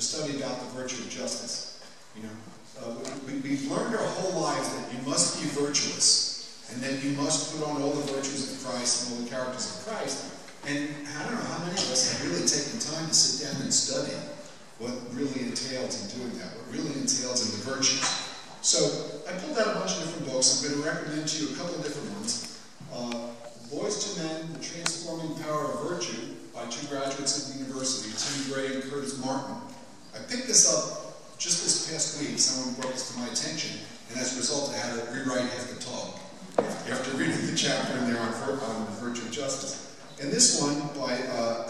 study about the virtue of justice. You know, we've learned our whole lives that you must be virtuous, and that you must put on all the virtues of Christ and all the characters of Christ. And I don't know how many of us have really taken time to sit down and study what really entails in doing that, what really entails in the virtues. So I pulled out a bunch of different books. I'm going to recommend to you a couple of different ones. Boys to Men, The Transforming Power of Virtue by two graduates of the university, Tim Gray and Curtis Martin. I picked this up just this past week. Someone brought this to my attention, and as a result I had to rewrite half the talk after reading the chapter in there on the virtue of justice. And this one by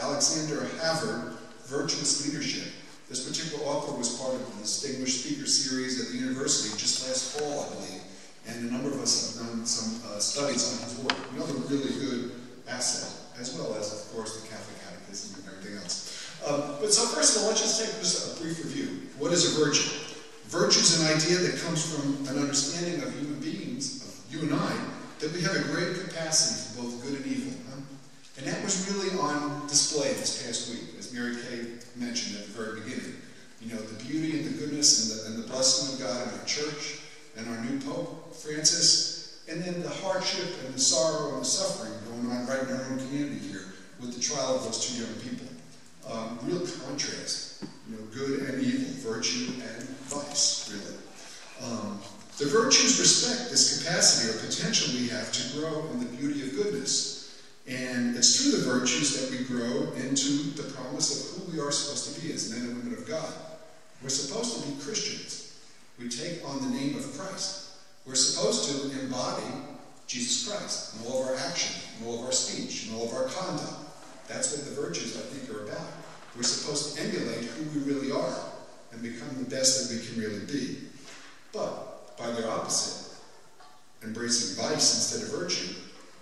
Alexander Havard, Virtuous Leadership. This particular author was part of the Distinguished Speaker Series at the university just last fall, I believe. And a number of us have done some studies on his work. Another really good asset, as well as, of course, the Catholic Catechism and everything else. So first of all, let's just take just a brief review. What is a virtue? Virtue is an idea that comes from an understanding of human beings, of you and I, that we have a great capacity for both good and evil. And that was really on display this past week, as Mary Kay mentioned at the very beginning. You know, the beauty and the goodness and the blessing of God in our church, and our new Pope, Francis, and then the hardship and the sorrow and the suffering going on right in our own community here with the trial of those two young people. Real contrast, you know, good and evil, virtue and vice, really. The virtues respect this capacity or potential we have to grow in the beauty of goodness. And it's through the virtues that we grow into the promise of who we are supposed to be as men and women of God. We're supposed to be Christians. We take on the name of Christ. We're supposed to embody Jesus Christ in all of our action, in all of our speech, in all of our conduct. That's what the virtues, I think, are about. We're supposed to emulate who we really are and become the best that we can really be. But by their opposite, embracing vice instead of virtue,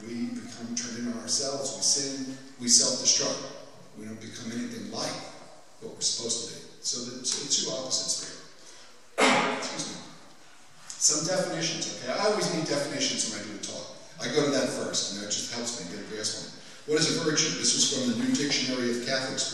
we become turned in on ourselves, we sin, we self-destruct. We don't become anything like what we're supposed to be. So the two opposites there. Excuse me. Some definitions, okay? I always need definitions when I do a talk. I go to that first, and that just helps me get a grasp on it. What is a virtue? This was from the New Dictionary of Catholic Spirituality.